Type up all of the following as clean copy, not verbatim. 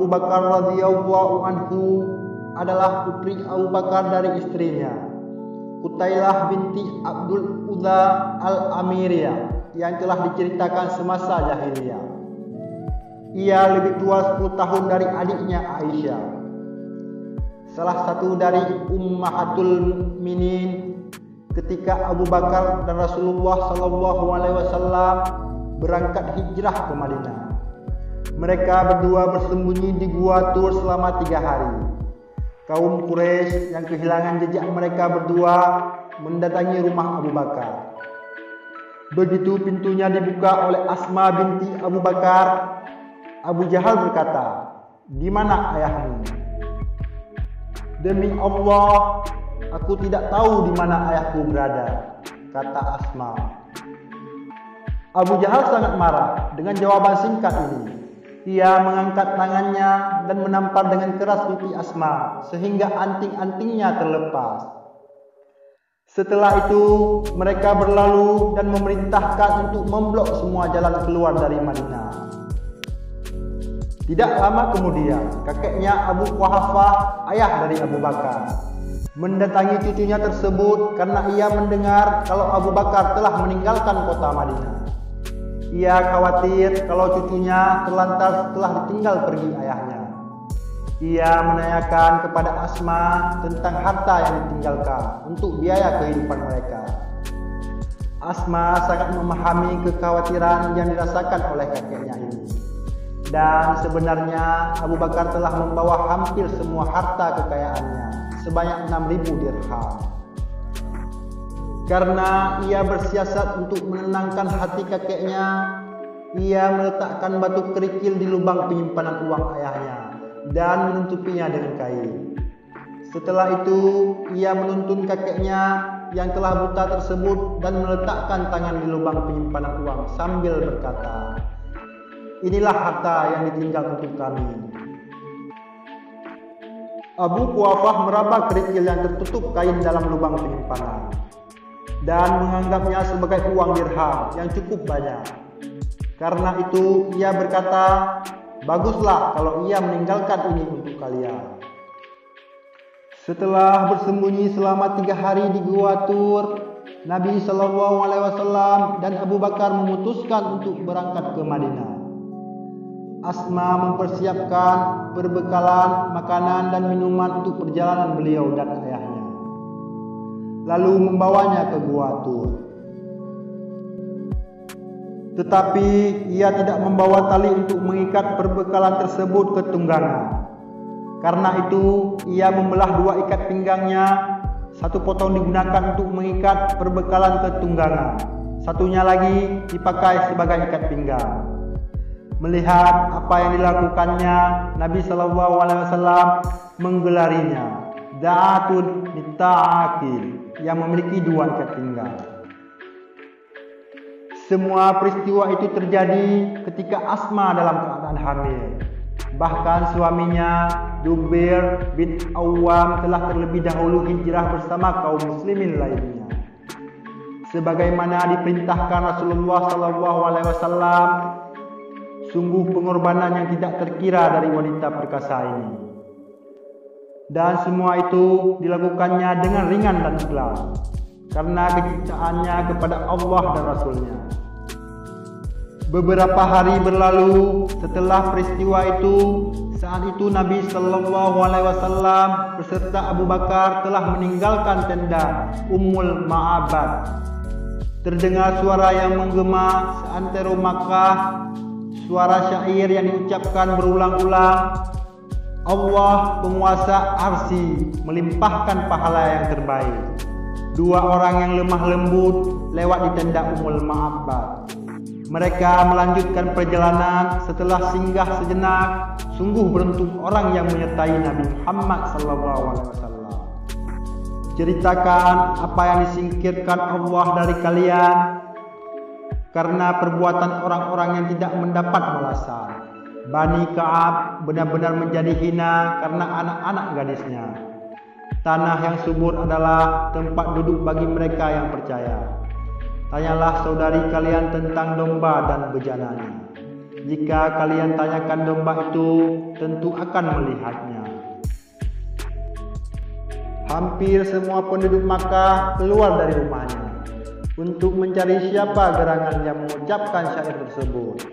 Abu Bakar radhiyallahu anhu adalah putri Abu Bakar dari istrinya, Qutailah binti Abdul Uzza al-Amiriyah, yang telah diceritakan semasa jahiliyah. Ia lebih tua 10 tahun dari adiknya Aisyah, salah satu dari ummahatul mukminin ketika Abu Bakar dan Rasulullah SAW berangkat hijrah ke Madinah. Mereka berdua bersembunyi di Gua Tur selama 3 hari. Kaum Quraisy yang kehilangan jejak mereka berdua mendatangi rumah Abu Bakar. Begitu pintunya dibuka oleh Asma binti Abu Bakar, Abu Jahal berkata, "Di mana ayahmu?" "Demi Allah, aku tidak tahu di mana ayahku berada," kata Asma. Abu Jahal sangat marah dengan jawaban singkat ini. Ia mengangkat tangannya dan menampar dengan keras pipi Asma sehingga anting-antingnya terlepas. Setelah itu mereka berlalu dan memerintahkan untuk memblok semua jalan keluar dari Madinah. Tidak lama kemudian, kakeknya Abu Quhafah, ayah dari Abu Bakar, mendatangi cucunya tersebut karena ia mendengar kalau Abu Bakar telah meninggalkan kota Madinah. Ia khawatir kalau cucunya terlantar setelah ditinggal pergi ayahnya. Ia menanyakan kepada Asma tentang harta yang ditinggalkan untuk biaya kehidupan mereka. Asma sangat memahami kekhawatiran yang dirasakan oleh kakeknya ini. Dan sebenarnya Abu Bakar telah membawa hampir semua harta kekayaannya, sebanyak 6.000 dirham. Karena ia bersiasat untuk menenangkan hati kakeknya, ia meletakkan batu kerikil di lubang penyimpanan uang ayahnya dan menutupinya dengan kain. Setelah itu, ia menuntun kakeknya yang telah buta tersebut dan meletakkan tangan di lubang penyimpanan uang sambil berkata, "Inilah harta yang ditinggal untuk kami." Abu Quhafah meraba kerikil yang tertutup kain dalam lubang penyimpanan dan menganggapnya sebagai uang dirham yang cukup banyak. Karena itu ia berkata, "Baguslah kalau ia meninggalkan ini untuk kalian." Setelah bersembunyi selama 3 hari di Gua Tur, Nabi SAW dan Abu Bakar memutuskan untuk berangkat ke Madinah. Asma mempersiapkan perbekalan makanan dan minuman untuk perjalanan beliau dan ayahnya, lalu membawanya ke Gua Tur. Tetapi ia tidak membawa tali untuk mengikat perbekalan tersebut ke tunggangan. Karena itu ia membelah 2 ikat pinggangnya, 1 potong digunakan untuk mengikat perbekalan ke tunggangan, satunya lagi dipakai sebagai ikat pinggang. Melihat apa yang dilakukannya, Nabi SAW menggelarinya Da'atun Nitta'akil, yang memiliki 2 ikat pinggang. Semua peristiwa itu terjadi ketika Asma dalam keadaan hamil. Bahkan suaminya Zubair bin Awam telah terlebih dahulu hijrah bersama kaum muslimin lainnya. Sebagaimana diperintahkan Rasulullah SAW, sungguh pengorbanan yang tidak terkira dari wanita perkasa ini. Dan semua itu dilakukannya dengan ringan dan ikhlas karena kecintaannya kepada Allah dan Rasulnya. Beberapa hari berlalu setelah peristiwa itu. Saat itu Nabi SAW beserta Abu Bakar telah meninggalkan tenda Ummul Ma'abad. Terdengar suara yang menggema seantero Makkah, suara syair yang diucapkan berulang-ulang. Allah penguasa arsy melimpahkan pahala yang terbaik. 2 orang yang lemah lembut lewat di tenda Ummul Ma'abad. Mereka melanjutkan perjalanan setelah singgah sejenak. Sungguh beruntung orang yang menyertai Nabi Muhammad SAW. Ceritakan apa yang disingkirkan Allah dari kalian karena perbuatan orang-orang yang tidak mendapat balasan. Bani Ka'ab benar-benar menjadi hina karena anak-anak gadisnya. Tanah yang subur adalah tempat duduk bagi mereka yang percaya. Tanyalah saudari kalian tentang domba dan bejananya. Jika kalian tanyakan domba itu, tentu akan melihatnya. Hampir semua penduduk Makkah keluar dari rumahnya untuk mencari siapa gerangan yang mengucapkan syair tersebut.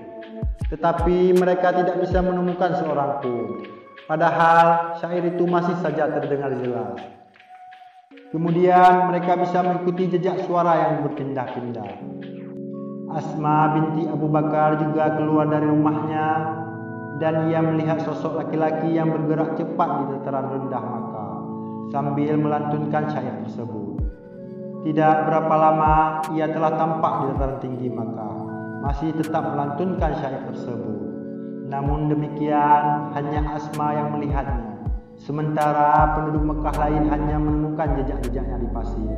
Tetapi mereka tidak bisa menemukan seorang pun. Padahal syair itu masih saja terdengar jelas. Kemudian mereka bisa mengikuti jejak suara yang berpindah-pindah. Asma binti Abu Bakar juga keluar dari rumahnya dan ia melihat sosok laki-laki yang bergerak cepat di dataran rendah Makkah sambil melantunkan syair tersebut. Tidak berapa lama ia telah tampak di dataran tinggi Makkah, masih tetap melantunkan syair tersebut. Namun demikian hanya Asma yang melihatnya, sementara penduduk Mekah lain hanya menemukan jejak-jejaknya di pasir.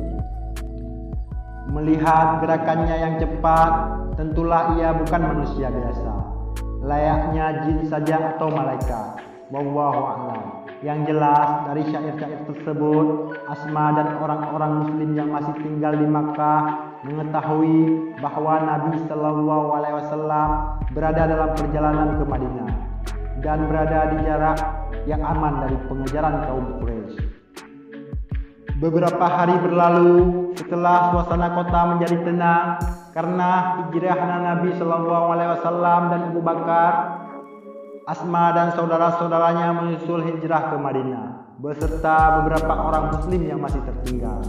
Melihat gerakannya yang cepat, tentulah ia bukan manusia biasa, layaknya jin saja atau malaikat. Wallahu a'lam. Yang jelas dari syair-syair tersebut, Asma dan orang-orang muslim yang masih tinggal di Makkah mengetahui bahwa Nabi Shallallahu Alaihi Wasallam berada dalam perjalanan ke Madinah dan berada di jarak yang aman dari pengejaran kaum Quraisy. Beberapa hari berlalu setelah suasana kota menjadi tenang karena hijrah Nabi Shallallahu Alaihi Wasallam dan Abu Bakar. Asma dan saudara-saudaranya menyusul hijrah ke Madinah beserta beberapa orang muslim yang masih tertinggal.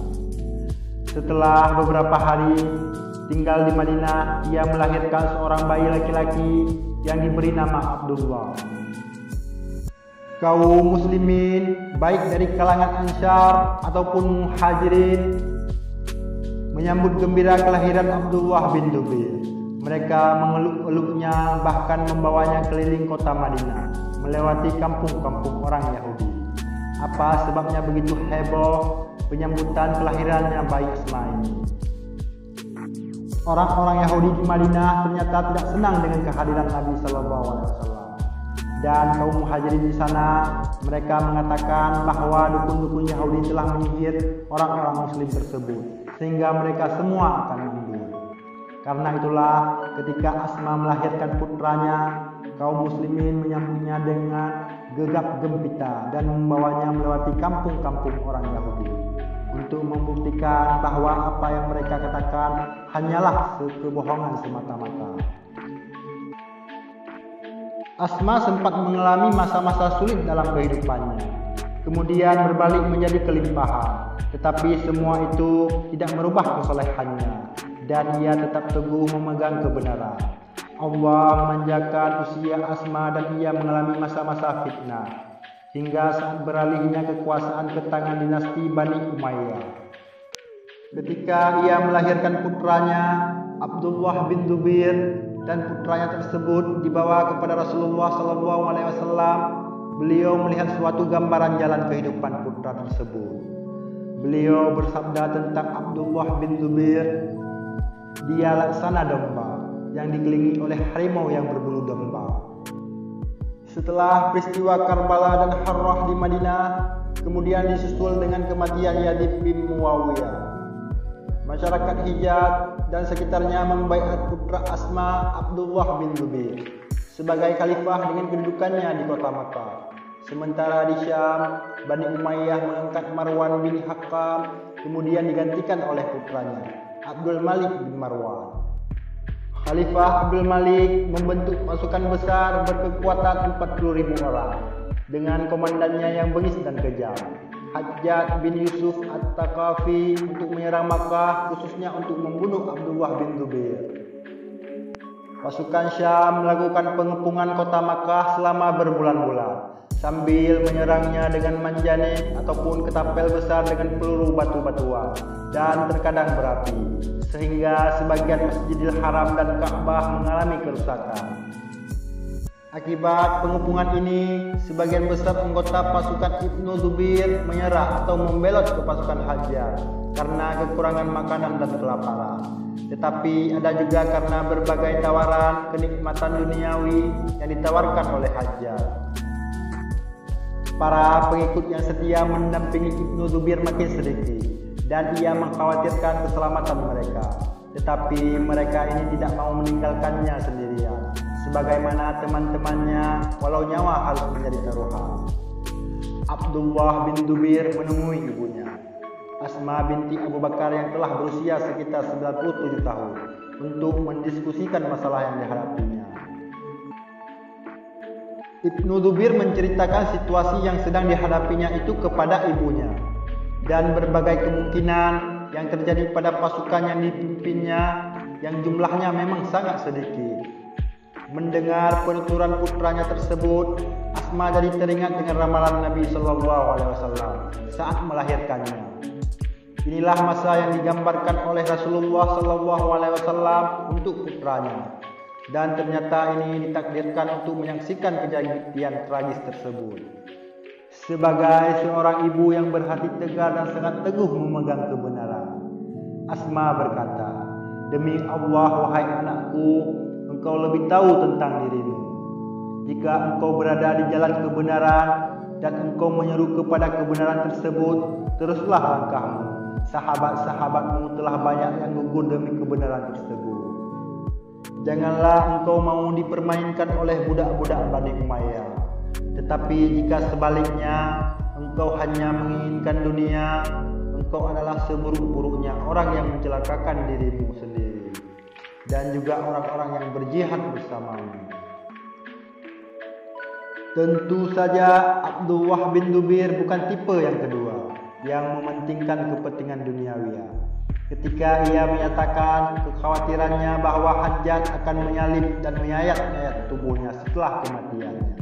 Setelah beberapa hari tinggal di Madinah, ia melahirkan seorang bayi laki-laki yang diberi nama Abdullah. Kaum muslimin baik dari kalangan Ansar ataupun Muhajirin menyambut gembira kelahiran Abdullah bin Zubair. Mereka mengeluk-eluknya, bahkan membawanya keliling kota Madinah, melewati kampung-kampung orang Yahudi. Apa sebabnya begitu heboh penyambutan kelahirannya bayi Asma ini? Orang-orang Yahudi di Madinah ternyata tidak senang dengan kehadiran Nabi Shallallahu Alaihi Wasallam. Dan kaum Muhajirin di sana, mereka mengatakan bahwa dukun-dukun Yahudi telah menyihir orang-orang Muslim tersebut, sehingga mereka semua akan mundur. Karena itulah ketika Asma melahirkan putranya, kaum muslimin menyambutnya dengan gegap gempita dan membawanya melewati kampung-kampung orang Yahudi untuk membuktikan bahwa apa yang mereka katakan hanyalah kebohongan semata-mata. Asma sempat mengalami masa-masa sulit dalam kehidupannya, kemudian berbalik menjadi kelimpahan. Tetapi semua itu tidak merubah kesolehannya, dan ia tetap teguh memegang kebenaran. Allah memanjakan usia Asma dan ia mengalami masa-masa fitnah hingga saat beralihnya kekuasaan ke tangan dinasti Bani Umayyah. Ketika ia melahirkan putranya Abdullah bin Zubair dan putranya tersebut dibawa kepada Rasulullah SAW, beliau melihat suatu gambaran jalan kehidupan putra tersebut. Beliau bersabda tentang Abdullah bin Zubair, dia laksana domba yang dikelilingi oleh harimau yang berbulu domba. Setelah peristiwa Karbala dan Harrah di Madinah, kemudian disusul dengan kematian Yazid bin Muawiyah. Masyarakat Hijaz dan sekitarnya membaiat putra Asma, Abdullah bin Zubair, sebagai khalifah dengan kedudukannya di kota Makkah. Sementara di Syam, Bani Umayyah mengangkat Marwan bin Hakam, kemudian digantikan oleh putranya Abdul Malik bin Marwan. Khalifah Abdul Malik membentuk pasukan besar berkekuatan 40.000 orang dengan komandannya yang bengis dan kejam, Hajjaj bin Yusuf At-Taqafi, untuk menyerang Makkah, khususnya untuk membunuh Abdullah bin Zubair. Pasukan Syam melakukan pengepungan kota Makkah selama berbulan-bulan sambil menyerangnya dengan manjanik ataupun ketapel besar dengan peluru batu-batuan dan terkadang berapi, sehingga sebagian Masjidil Haram dan Ka'bah mengalami kerusakan. Akibat pengepungan ini, sebagian besar anggota pasukan Ibnu Zubair menyerah atau membelot ke pasukan Hajjaj karena kekurangan makanan dan kelaparan. Tetapi ada juga karena berbagai tawaran kenikmatan duniawi yang ditawarkan oleh Hajjaj. Para pengikut yang setia mendampingi Ibnu Zubair makin sedikit, dan ia mengkhawatirkan keselamatan mereka. Tetapi mereka ini tidak mau meninggalkannya sendirian. sebagaimana teman-temannya walau nyawa harus menjadi taruhan. Abdullah bin Zubair menemui ibunya, Asma binti Abu Bakar yang telah berusia sekitar 97 tahun untuk mendiskusikan masalah yang dihadapinya. Ibnu Zubair menceritakan situasi yang sedang dihadapinya itu kepada ibunya dan berbagai kemungkinan yang terjadi pada pasukan yang dipimpinnya yang jumlahnya memang sangat sedikit. Mendengar penuturan putranya tersebut, Asma jadi teringat dengan ramalan Nabi SAW saat melahirkannya. Inilah masa yang digambarkan oleh Rasulullah SAW untuk putranya, dan ternyata ini ditakdirkan untuk menyaksikan kejadian tragis tersebut. Sebagai seorang ibu yang berhati tegar dan sangat teguh memegang kebenaran, Asma berkata, "Demi Allah, wahai anakku, engkau lebih tahu tentang dirimu. Jika engkau berada di jalan kebenaran dan engkau menyeru kepada kebenaran tersebut, teruslah langkahmu. Sahabat-sahabatmu telah banyak yang gugur demi kebenaran tersebut. Janganlah engkau mau dipermainkan oleh budak-budak Bani Umayyah. Tetapi jika sebaliknya engkau hanya menginginkan dunia, engkau adalah seburuk-buruknya orang yang mencelakakan dirimu sendiri dan juga orang-orang yang berjihad bersamamu." Tentu saja Abdullah bin Zubair bukan tipe yang kedua yang mementingkan kepentingan duniawi. Ketika ia menyatakan kekhawatirannya bahwa Hajjaj akan menyalib dan menyayat-nyayat tubuhnya setelah kematiannya.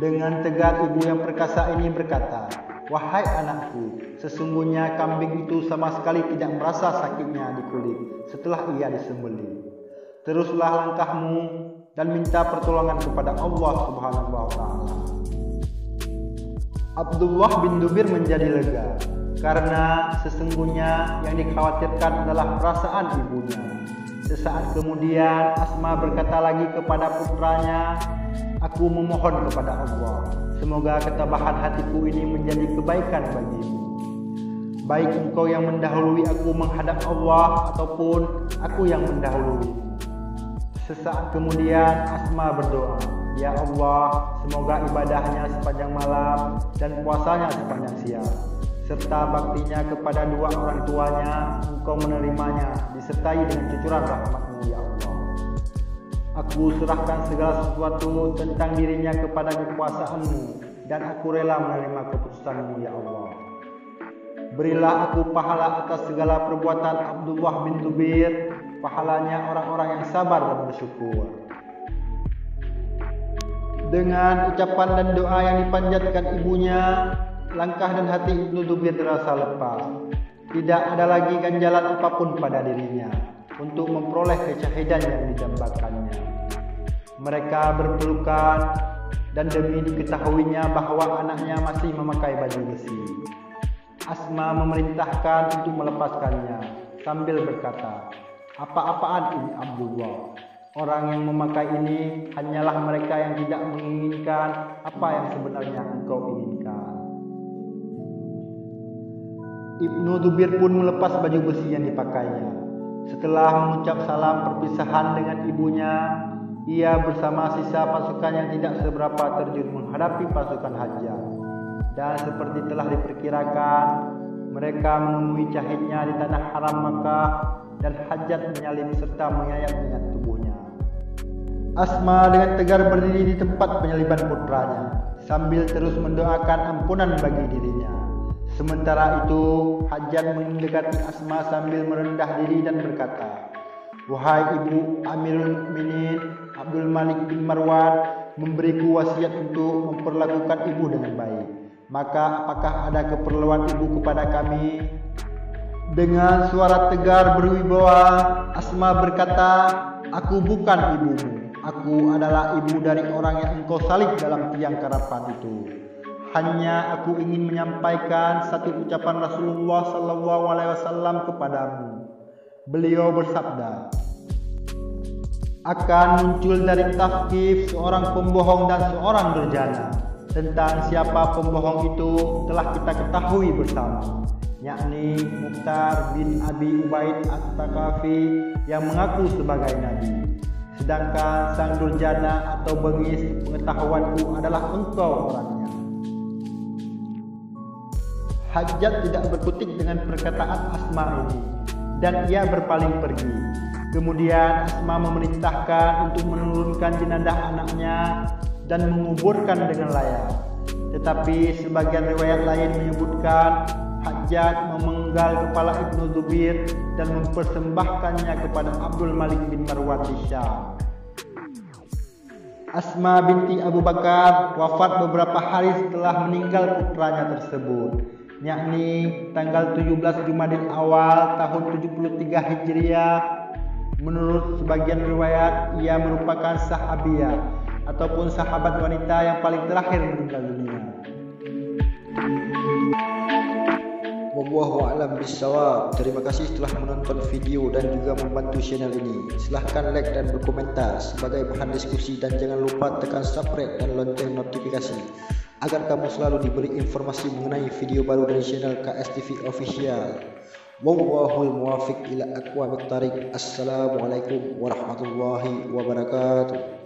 Dengan tegar ibu yang perkasa ini berkata, "Wahai anakku, sesungguhnya kambing itu sama sekali tidak merasa sakitnya di kulit setelah ia disembelih. Teruslah langkahmu dan minta pertolongan kepada Allah Subhanahu wa Ta'ala." Abdullah bin Zubair menjadi lega karena sesungguhnya yang dikhawatirkan adalah perasaan ibunya. Sesaat kemudian Asma berkata lagi kepada putranya, "Aku memohon kepada Allah, semoga ketabahan hatiku ini menjadi kebaikan bagimu. Baik engkau yang mendahului aku menghadap Allah ataupun aku yang mendahului." Sesaat kemudian Asma berdoa, "Ya Allah, semoga ibadahnya sepanjang malam dan puasanya sepanjang siang, serta baktinya kepada dua orang tuanya, engkau menerimanya disertai dengan cucuran rahmat-Mu ya Allah. Aku serahkan segala sesuatu tentang dirinya kepada kekuasaan-Mu dan aku rela menerima keputusan-Mu ya Allah. Berilah aku pahala atas segala perbuatan Abdullah bin Zubair, pahalanya orang-orang yang sabar dan bersyukur." Dengan ucapan dan doa yang dipanjatkan ibunya, langkah dan hati Ibnu Zubair terasa lepas. Tidak ada lagi ganjalan apapun pada dirinya untuk memperoleh kesyahidan yang didambakannya. Mereka berpelukan dan demi diketahuinya bahwa anaknya masih memakai baju besi, Asma memerintahkan untuk melepaskannya sambil berkata, "Apa-apaan ini Abdullah? Orang yang memakai ini hanyalah mereka yang tidak menginginkan apa yang sebenarnya engkau inginkan." Ibnu Zubair pun melepas baju besi yang dipakainya. Setelah mengucap salam perpisahan dengan ibunya, ia bersama sisa pasukan yang tidak seberapa terjun menghadapi pasukan Hajjaj. Dan seperti telah diperkirakan, mereka menemui syahidnya di tanah haram Makkah dan Hajjaj menyalib serta menyayat dengan tubuhnya. Asma dengan tegar berdiri di tempat penyaliban putranya sambil terus mendoakan ampunan bagi dirinya. Sementara itu Hajjaj mendekati Asma sambil merendah diri dan berkata, "Wahai ibu Amirul Mukminin, Abdul Malik bin Marwan memberiku wasiat untuk memperlakukan ibu dengan baik. Maka apakah ada keperluan ibu kepada kami?" Dengan suara tegar berwibawa, Asma berkata, "Aku bukan ibumu. Aku adalah ibu dari orang yang engkau salib dalam tiang karapan itu. Hanya aku ingin menyampaikan satu ucapan Rasulullah SAW kepadamu. Beliau bersabda, akan muncul dari Tafkif seorang pembohong dan seorang durjana. Tentang siapa pembohong itu telah kita ketahui bersama, yakni Mukhtar bin Abi Ubaid At-Taqafi yang mengaku sebagai nabi. sedangkan sang durjana atau bengis pengetahuanku adalah engkau orangnya. Hajjaj tidak berkutik dengan perkataan Asma ini, dan ia berpaling pergi. Kemudian Asma memerintahkan untuk menurunkan jenazah anaknya dan menguburkan dengan layak. Tetapi sebagian riwayat lain menyebutkan Hajjaj memenggal kepala Ibnu Zubair dan mempersembahkannya kepada Abdul Malik bin Marwan di Syam. Asma binti Abu Bakar wafat beberapa hari setelah meninggal putranya tersebut, yakni tanggal 17 Jumadil Awal tahun 73 Hijriah. Menurut sebagian riwayat, ia merupakan sahabiyah ataupun sahabat wanita yang paling terakhir meninggal dunia. Wallahu a'lam bishawab. Terima kasih telah menonton video dan juga membantu channel ini. Silahkan like dan berkomentar sebagai bahan diskusi, dan jangan lupa tekan subscribe dan lonceng notifikasi agar kamu selalu diberi informasi mengenai video baru dari channel KSTV Official. Wallahul muwafiq ila aqwamit thariq. Assalamualaikum warahmatullahi wabarakatuh.